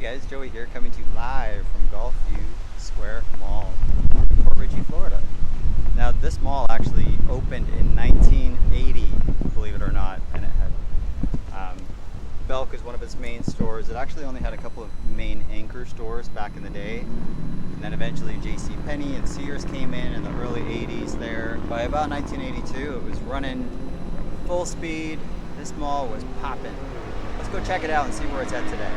guys, Joey here, coming to you live from Gulfview Square Mall, Port Richey, Florida. Now this mall actually opened in 1980, believe it or not, and it had Belk as one of its main stores. It actually only had a couple of main anchor stores back in the day, and then eventually JCPenney and Sears came in the early 80s there. By about 1982 it was running full speed. This mall was popping. Let's go check it out and see where it's at today.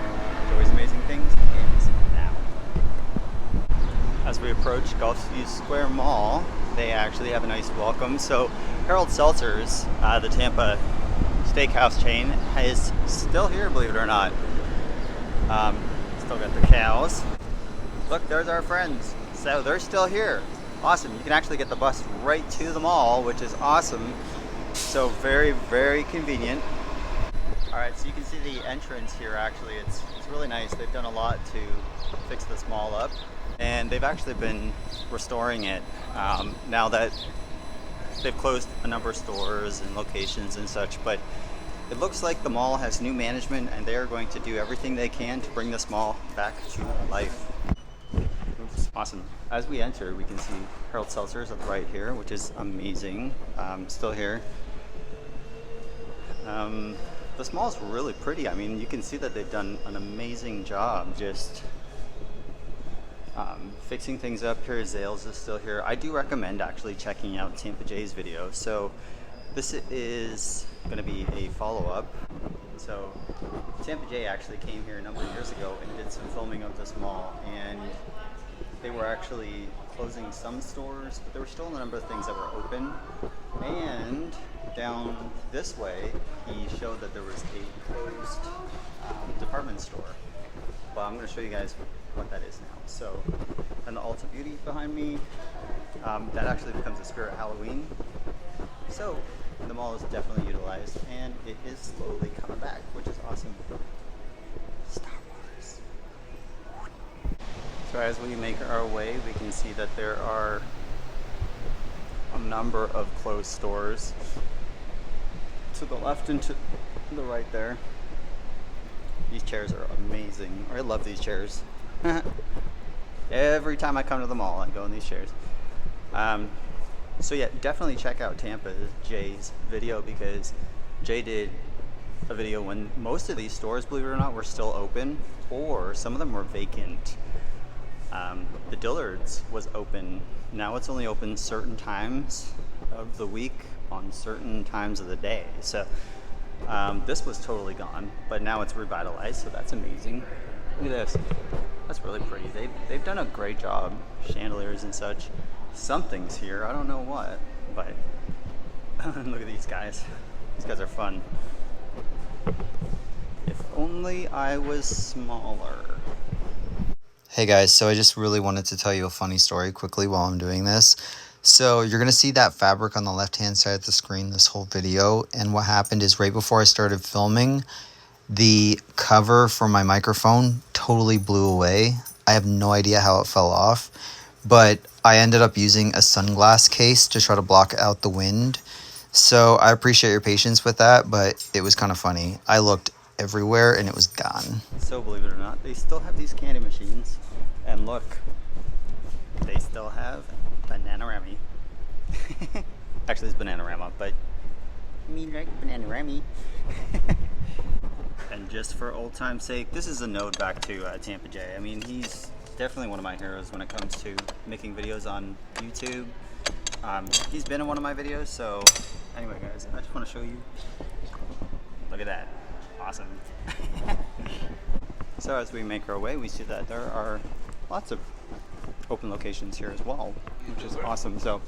Joey's Amazing Things ends now. As we approach Gulfview Square Mall, they actually have a nice welcome. So Harold Seltzer's, the Tampa steakhouse chain, is still here, believe it or not. Still got the cows. Look, there's our friends. So they're still here. Awesome. You can actually get the bus right to the mall, which is awesome. So very, very convenient. Alright, so you can see the entrance here. Actually, it's really nice. They've done a lot to fix this mall up, and they've actually been restoring it now that they've closed a number of stores and locations and such. But it looks like the mall has new management, and they are going to do everything they can to bring this mall back to life. Oops. Awesome. As we enter, we can see Harold Seltzer's up right here, which is amazing. Still here. This mall is really pretty. I mean, you can see that they've done an amazing job just fixing things up here. Zales is still here. I do recommend actually checking out Tampa Jay's video. So this is going to be a follow-up. So Tampa Jay actually came here a number of years ago and did some filming of this mall, and they were actually closing some stores, but there were still a number of things that were open. And down this way, he showed that there was a closed department store. Well, I'm going to show you guys what that is now. So, and the Ulta Beauty behind me, that actually becomes a Spirit Halloween. So, the mall is definitely utilized, and it is slowly coming back, which is awesome. Star Wars. So as we make our way, we can see that there are a number of closed stores to the left and to the right there. These chairs are amazing. I love these chairs. Every time I come to the mall, I go in these chairs. So yeah, definitely check out Tampa Jay's video, because Jay did a video when most of these stores, believe it or not, were still open, or some of them were vacant. The Dillard's was open. Now it's only open certain times of the week on certain times of the day. So this was totally gone, but now it's revitalized, so that's amazing. Look at this. That's really pretty. They've done a great job. Chandeliers and such. Something's here. I don't know what, but look at these guys. These guys are fun. If only I was smaller. Hey guys, so I just really wanted to tell you a funny story quickly while I'm doing this. So you're going to see that fabric on the left hand side of the screen this whole video, and what happened is right before I started filming, the cover for my microphone totally blew away. I have no idea how it fell off, but I ended up using a sunglass case to try to block out the wind. So I appreciate your patience with that, but it was kind of funny. I looked everywhere and it was gone. So believe it or not, they still have these candy machines, and look, they still have Bananarama. Actually, it's Bananarama, but I mean, like Bananarama. And just for old time's sake, this is a note back to Tampa Jay. I mean, he's definitely one of my heroes when it comes to making videos on YouTube. He's been in one of my videos, so anyway guys, I just want to show you. Look at that. Awesome. So as we make our way, we see that there are lots of open locations here as well, which is awesome. So,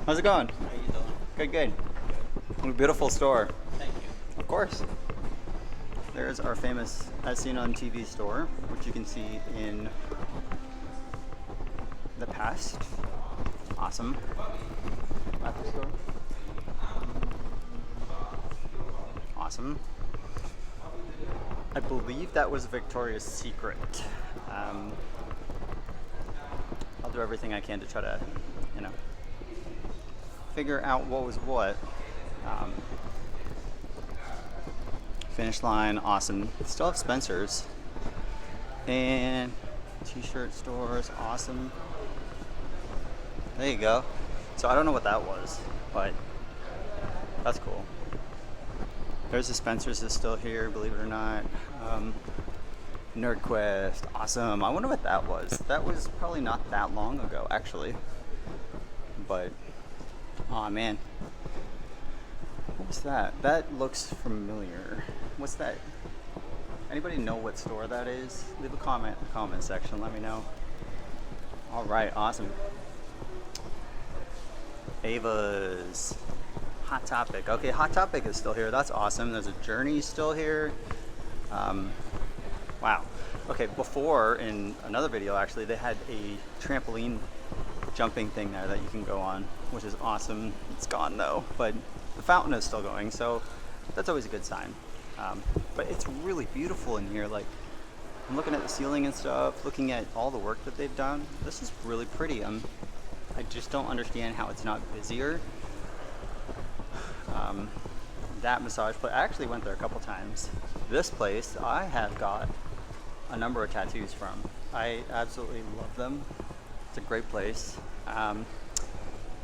how's it going? How you doing? Good, good. What a beautiful store. Thank you. Of course. There's our famous As Seen on TV store, which you can see in the past. Awesome. Apple store. Awesome. I believe that was Victoria's Secret. I'll do everything I can to try to, figure out what was what. Finish line, awesome. Still have Spencer's. And t-shirt stores, awesome. There you go. So I don't know what that was, but that's cool. There's the Spencer's is still here, believe it or not. NerdQuest, awesome. I wonder what that was. That was probably not that long ago, actually. But, aw, man. What was that? That looks familiar. What's that? Anybody know what store that is? Leave a comment in the comment section. Let me know. All right, awesome. Ava's. Hot Topic. Okay, Hot Topic is still here. That's awesome. There's a Journey still here. Wow. Okay, before in another video, actually, they had a trampoline jumping thing there that you can go on, which is awesome. It's gone though, but the fountain is still going, so that's always a good sign. But it's really beautiful in here. Like, I'm looking at the ceiling and stuff, looking at all the work that they've done. This is really pretty. I just don't understand how it's not busier. That massage place, I actually went there a couple times. This place, I have got a number of tattoos from. I absolutely love them. It's a great place.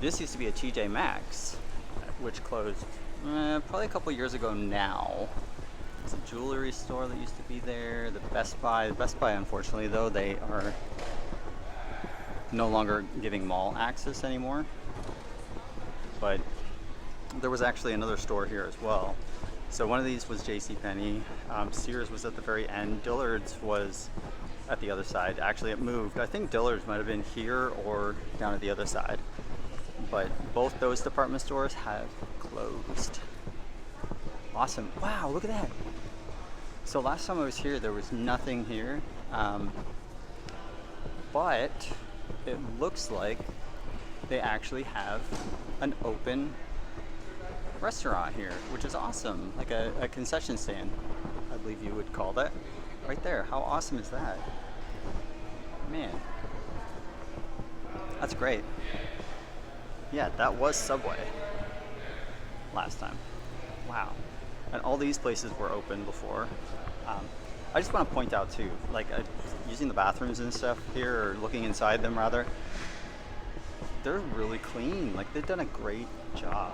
This used to be a TJ Maxx, which closed probably a couple years ago now. It's a jewelry store that used to be there. The Best Buy, unfortunately, though, they are no longer giving mall access anymore. But there was actually another store here as well. So one of these was JCPenney. Sears was at the very end. Dillard's was at the other side. Actually, it moved. I think Dillard's might have been here or down at the other side. But both those department stores have closed. Awesome. Wow, look at that. So last time I was here, there was nothing here. But it looks like they actually have an open restaurant here, which is awesome. Like a concession stand, I believe you would call that. Right there. How awesome is that? Man. That's great. Yeah, that was Subway last time. Wow. And all these places were open before. I just want to point out too, like using the bathrooms and stuff here, or looking inside them rather, they're really clean. Like, they've done a great job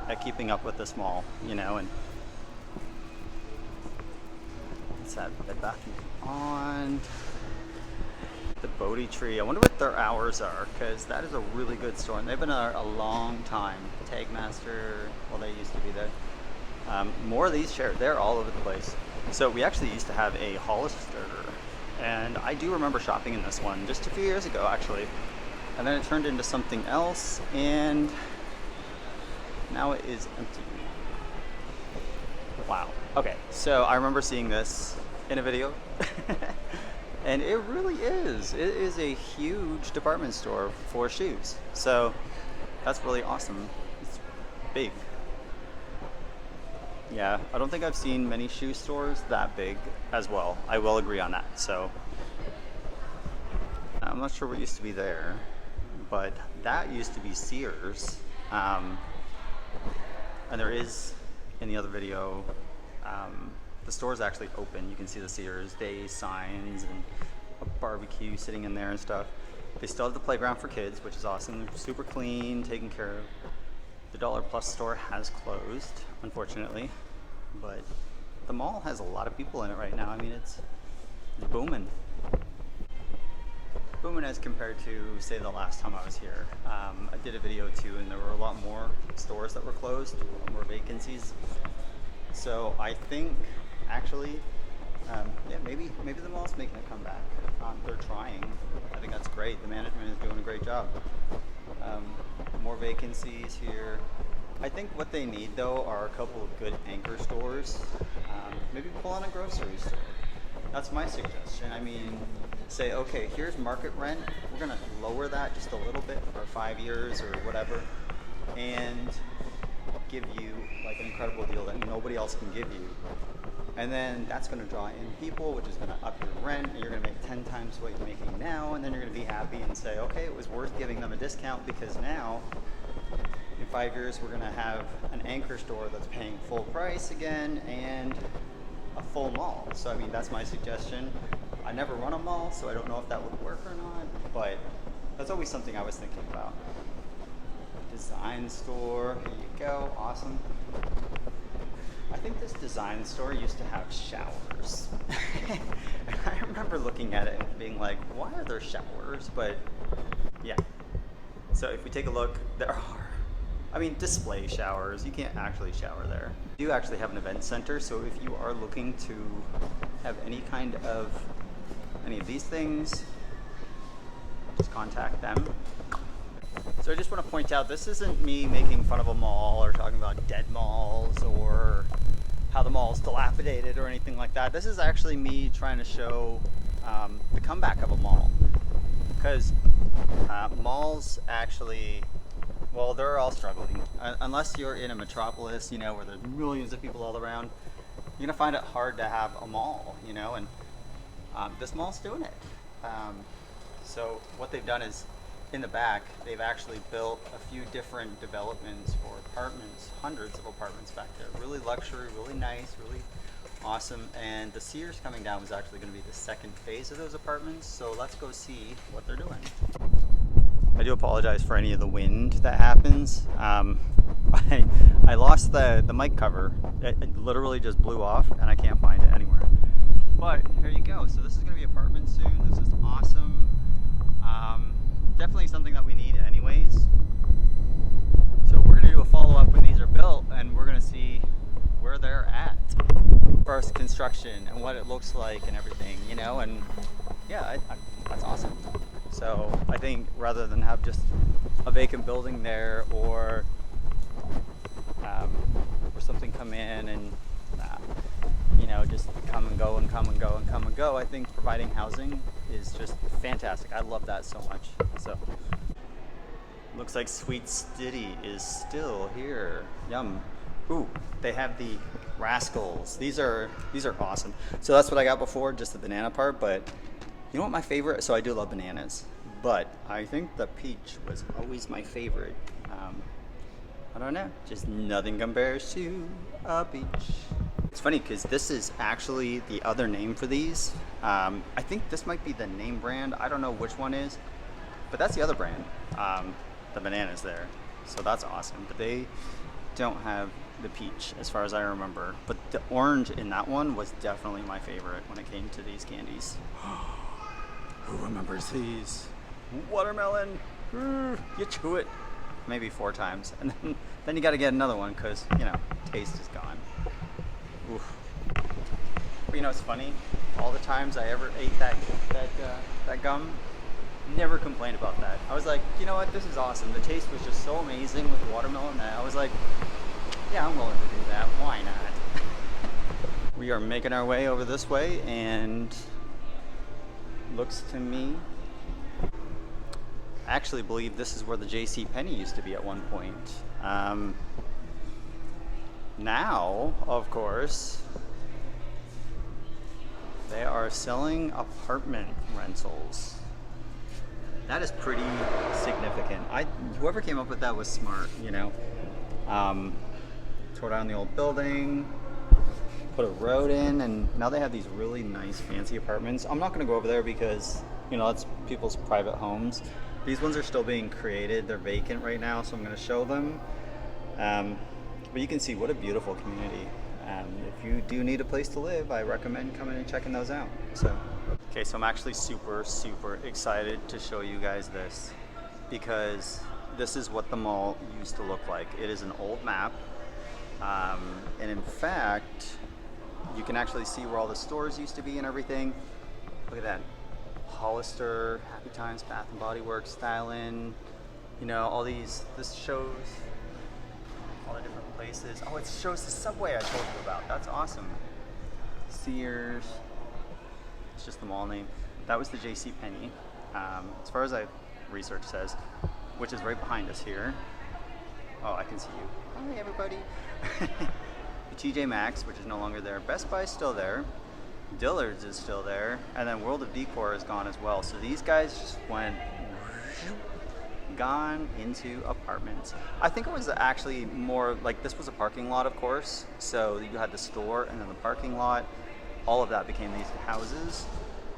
at keeping up with this mall, you know. And what's that? Bed Bath & Beyond. The Bodhi Tree. I wonder what their hours are, because that is a really good store, and they've been there a long time. Tagmaster, well, they used to be there. More of these chairs, they're all over the place. So we actually used to have a Hollister, and I do remember shopping in this one just a few years ago, actually. And then it turned into something else, and now it is empty. Wow. Okay, so I remember seeing this in a video. And it really is. It is a huge department store for shoes. So that's really awesome. It's big. Yeah, I don't think I've seen many shoe stores that big as well. I will agree on that. So I'm not sure what used to be there, but that used to be Sears. And there is, in the other video, the store is actually open. You can see the Sears Day signs and a barbecue sitting in there and stuff. They still have the playground for kids, which is awesome. They're super clean, taken care of. The Dollar Plus store has closed, unfortunately, but the mall has a lot of people in it right now. I mean, it's booming. Booming as compared to, say, the last time I was here. I did a video too, and there were a lot more stores that were closed, more vacancies. So I think, actually, yeah, maybe the mall's making a comeback. They're trying. I think that's great. The management is doing a great job. More vacancies here. I think what they need, though, are a couple of good anchor stores. Maybe pull in a grocery store. That's my suggestion. I mean, say, okay, here's market rent. We're going to lower that just a little bit for 5 years or whatever, and give you like an incredible deal that nobody else can give you. And then that's going to draw in people, which is going to up your rent, and you're going to make 10 times what you're making now, and then you're going to be happy and say, okay, it was worth giving them a discount, because now in 5 years we're going to have an anchor store that's paying full price again and a full mall. So I mean, that's my suggestion. I never run a mall, so I don't know if that would work or not, but that's always something I was thinking about. Design store, here you go, awesome. I think this design store used to have showers. And I remember looking at it and being like, why are there showers? But yeah. So if we take a look, there are, I mean, display showers. You can't actually shower there. You do actually have an event center, so if you are looking to have any kind of any of these things, just contact them. So I just want to point out, this isn't me making fun of a mall or talking about dead malls or how the mall is dilapidated or anything like that. This is actually me trying to show the comeback of a mall. Because malls actually, well, they're all struggling. Unless you're in a metropolis, you know, where there's millions of people all around, you're gonna find it hard to have a mall, you know, and this mall's doing it. So what they've done is, in the back, they've actually built a few different developments for apartments, hundreds of apartments back there. Really luxury, really nice, really awesome. And the Sears coming down was actually going to be the second phase of those apartments. So let's go see what they're doing. I do apologize for any of the wind that happens. I lost the mic cover. It literally just blew off and I can't find it anywhere. But here you go. So this is going to be apartments soon. This is awesome. Definitely something that we need anyways. So we're going to do a follow-up when these are built and we're going to see where they're at. First construction and what it looks like and everything, you know, and yeah, that's awesome. So I think rather than have just a vacant building there or something come in and you know, just come and go and come and go and come and go, I think providing housing is just fantastic. I love that so much. So looks like Sweet City is still here. Yum. Ooh, they have the Rascals. These are awesome. So that's what I got before, just the banana part, but you know what my favorite, so I do love bananas, but I think the peach was always my favorite. I don't know, just nothing compares to a peach. It's funny because this is actually the other name for these. I think this might be the name brand. I don't know which one is, but that's the other brand. The banana's there, so that's awesome. But they don't have the peach as far as I remember. But the orange in that one was definitely my favorite when it came to these candies. Who remembers these? Watermelon. You chew it maybe 4 times, and then you got to get another one because, you know, taste is gone. Oof. But you know, it's funny. All the times I ever ate that gum, never complained about that. I was like, you know what? This is awesome. The taste was just so amazing with the watermelon that I was like, yeah, I'm willing to do that. Why not? We are making our way over this way, and looks to me, I actually believe this is where the JCPenney used to be at one point. Now, of course, they are selling apartment rentals. That is pretty significant. Whoever came up with that was smart, you know. Tore down the old building, put a road in, and now they have these really nice fancy apartments. I'm not going to go over there because, you know, that's people's private homes. These ones are still being created. They're vacant right now, so I'm going to show them. But you can see what a beautiful community. If you do need a place to live, I recommend coming and checking those out. So, okay, so I'm actually super excited to show you guys this because this is what the mall used to look like. It is an old map, and in fact, you can actually see where all the stores used to be and everything. Look at that. Hollister, Happy Times, Bath and Body Works, Style Inn, you know, all these, this shows all the different places. Oh, it shows the subway I told you about. That's awesome. Sears, it's just the mall name. That was the JCPenney. As far as research says, which is right behind us here. Oh, I can see you. Hi, everybody. The TJ Maxx, which is no longer there. Best Buy is still there. Dillard's is still there, and then World of Decor is gone as well. So these guys just went gone into apartments. I think it was actually more like this was a parking lot, of course. So you had the store and then the parking lot. All of that became these houses.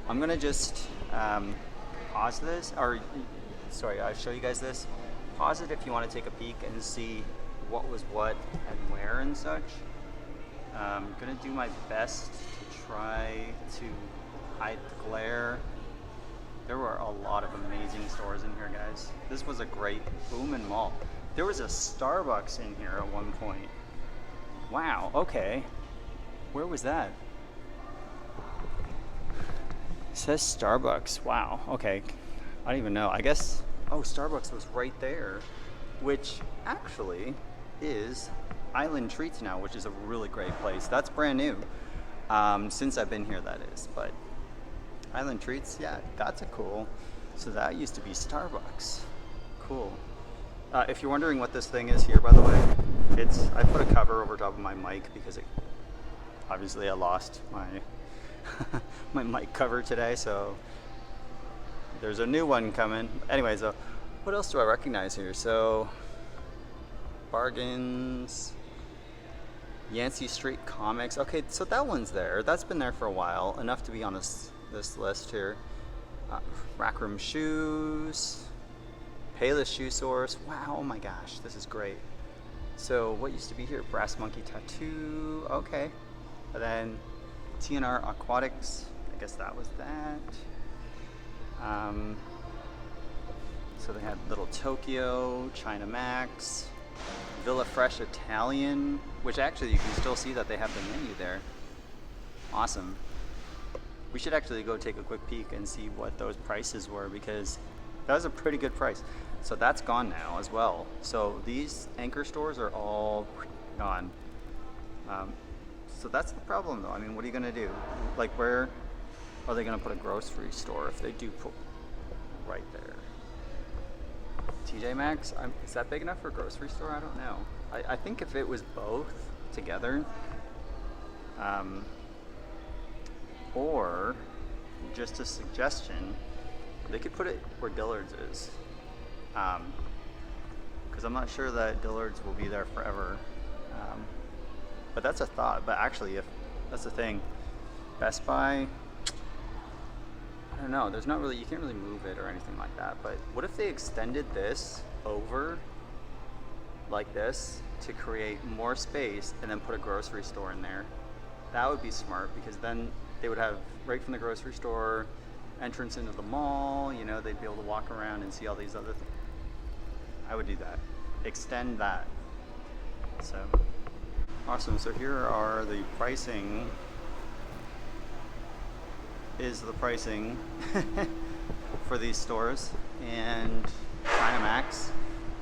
I'm gonna just pause this, or sorry, I'll show you guys this. Pause it if you want to take a peek and see what was what and where and such. I'm gonna do my best to try to hide the glare. There were a lot of amazing stores in here, guys. This was a great booming mall. There was a Starbucks in here at one point. Wow, okay. Where was that? It says Starbucks. Wow, okay. I don't even know. I guess, oh, Starbucks was right there, which actually is Island Treats now, which is a really great place. That's brand new. Since I've been here, that is. But Island Treats, yeah, that's a cool. So that used to be Starbucks. Cool. If you're wondering what this thing is here, by the way, I put a cover over top of my mic because obviously I lost my my mic cover today, so there's a new one coming. Anyways, what else do I recognize here? So, bargains, Yancey Street Comics. Okay, so that one's there. That's been there for a while, enough to be on this list here. Rack Room Shoes, Payless Shoe Source. Wow, oh my gosh, this is great. So what used to be here? Brass Monkey Tattoo. Okay, and then TNR Aquatics. I guess that was that. So they had Little Tokyo, China Max, Villa Fresh Italian, which actually you can still see that they have the menu there. Awesome. We should actually go take a quick peek and see what those prices were, because that was a pretty good price. So that's gone now as well. So these anchor stores are all gone. So that's the problem though. I mean, what are you gonna do? Like, where are they gonna put a grocery store if they do put right there? TJ Maxx, is that big enough for a grocery store? I don't know. I think if it was both together, or just a suggestion, they could put it where Dillard's is. Because I'm not sure that Dillard's will be there forever. But that's a thought. But actually, if that's the thing, Best Buy, I don't know. There's not really, you can't really move it or anything like that. But what if they extended this over like this to create more space and then put a grocery store in there? That would be smart, because then they would have right from the grocery store entrance into the mall. You know, they'd be able to walk around and see all these other things. I would do that. Extend that. So awesome. So here are the pricing. Is the pricing for these stores. And China Max.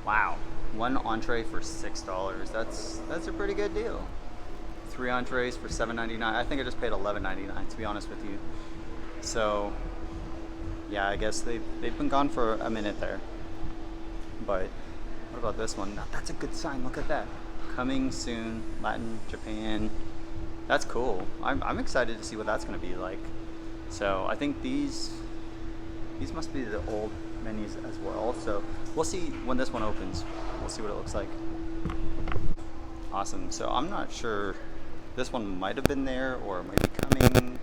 Wow. One entree for $6. That's a pretty good deal. 3 entrees for $7.99. I think I just paid $11.99, to be honest with you. So yeah, I guess they've been gone for a minute there. But what about this one? Now, that's a good sign. Look at that. Coming soon, Latin, Japan. That's cool. I'm excited to see what that's going to be like. So I think these must be the old menus as well. So we'll see when this one opens. We'll see what it looks like. Awesome. So I'm not sure. This one might have been there or it might be coming.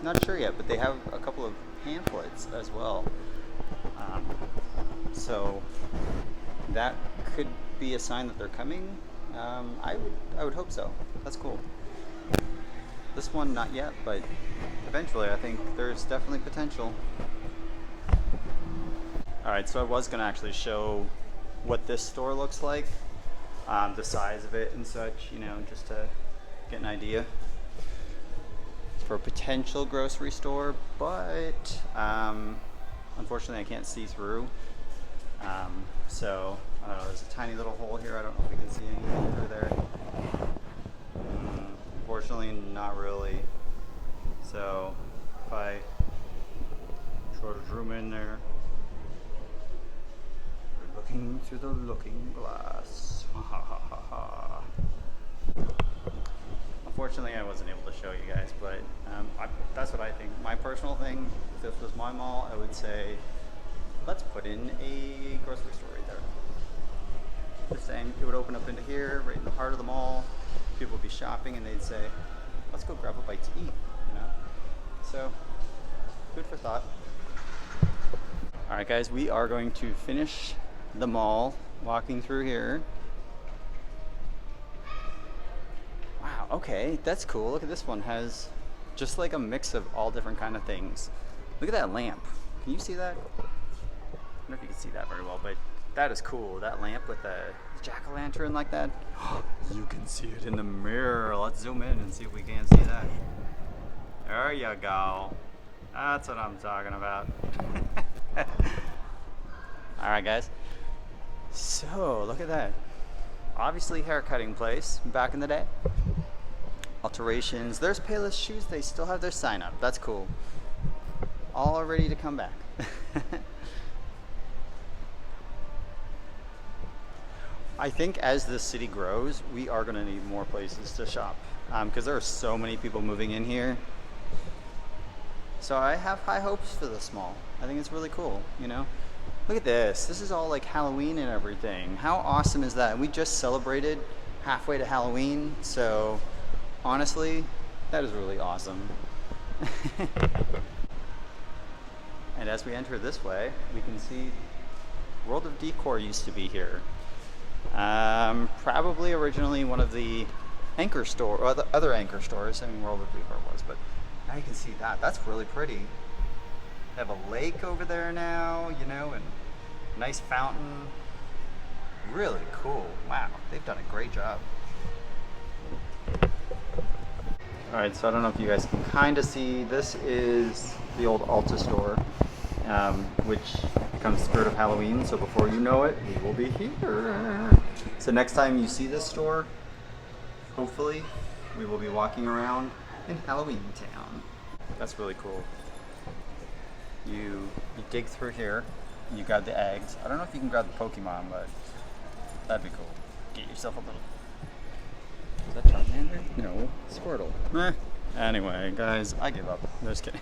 Not sure yet, but they have a couple of pamphlets as well. So that could be a sign that they're coming. I would hope so. That's cool. This one not yet, but eventually I think there's definitely potential. Alright, so I was going to actually show what this store looks like, the size of it and such, you know, just to get an idea for a potential grocery store, but unfortunately I can't see through. So I don't know, there's a tiny little hole here. I don't know if we can see anything through there. Unfortunately, not really. So if I try to zoom in there, we're looking through the looking glass. Unfortunately, I wasn't able to show you guys, but that's what I think. My personal thing, if this was my mall, I would say, let's put in a grocery store right there. Just saying, it would open up into here, right in the heart of the mall. People would be shopping and they'd say, let's go grab a bite to eat, you know? So, food for thought. Alright guys, we are going to finish the mall, walking through here. Wow, okay, that's cool. Look at this one, has just like a mix of all different kind of things. Look at that lamp. Can you see that? I don't know if you can see that very well, but that is cool. That lamp with the jack-o'-lantern like that. You can see it in the mirror. Let's zoom in and see if we can see that. There you go. That's what I'm talking about. Alright guys, so look at that. Obviously haircutting place back in the day. Alterations. There's Payless Shoes. They still have their sign up. That's cool. All ready to come back. I think as the city grows, we are going to need more places to shop because there are so many people moving in here. So I have high hopes for this mall. I think it's really cool, you know? Look at this. This is all like Halloween and everything. How awesome is that? We just celebrated halfway to Halloween, so honestly, that is really awesome. And as we enter this way, we can see World of Decor used to be here. Probably originally one of the anchor store, or the other anchor stores. I mean, World of Decor was, but now you can see that. That's really pretty. They have a lake over there now, you know, and nice fountain. Really cool. Wow, they've done a great job. All right, so I don't know if you guys can kind of see, this is the old Ulta store, which becomes Spirit of Halloween. So before you know it, we will be here. So next time you see this store, hopefully we will be walking around in Halloween Town. That's really cool. You dig through here, you grab the eggs. I don't know if you can grab the Pokemon, but that'd be cool. Get yourself a little... Is that Charmander? No, Squirtle. Anyway, guys, I give up. No, just kidding.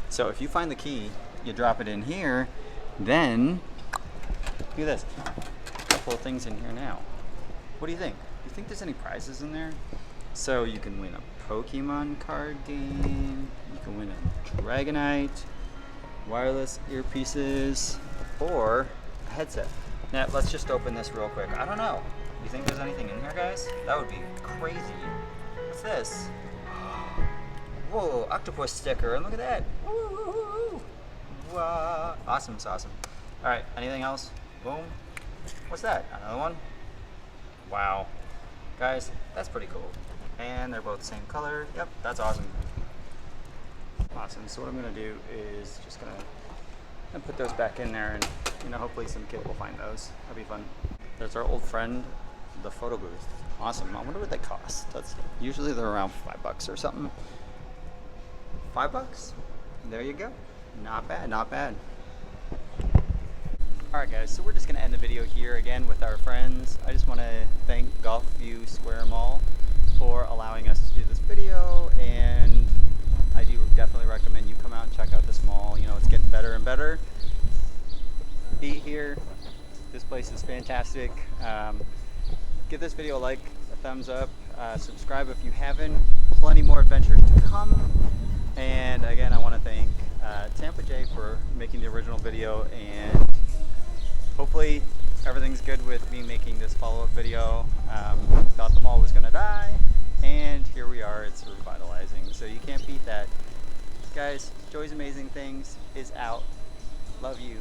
So if you find the key, you drop it in here, then look at this. A couple of things in here now. What do you think? Do you think there's any prizes in there? So you can win a Pokemon card game, you can win a Dragonite, wireless earpieces, or a headset. Now let's just open this real quick. I don't know. You think there's anything in here, guys? That would be crazy. What's this? Whoa, octopus sticker, and look at that. Woo! Wow. Awesome, it's awesome. All right, anything else? Boom. What's that? Another one? Wow. Guys, that's pretty cool. And they're both the same color. Yep, that's awesome. Awesome, so what I'm gonna do is just gonna put those back in there and, you know, hopefully some kid will find those. That'd be fun. There's our old friend, the photo booth. Awesome, I wonder what they cost. That's usually they're around $5 or something. $5? There you go. Not bad, not bad. Alright guys, so we're just gonna end the video here again with our friends. I just wanna thank Gulfview Square Mall for allowing us to do this video, and I do definitely recommend you come out and check out this mall. You know, it's getting better and better. Be here. This place is fantastic. Give this video a like, a thumbs up, subscribe if you haven't. Plenty more adventures to come. And again, I want to thank Tampa J for making the original video, and hopefully everything's good with me making this follow-up video. Thought the mall was going to die, and here we are. It's revitalizing, so you can't beat that. Guys, Joy's Amazing Things is out. Love you.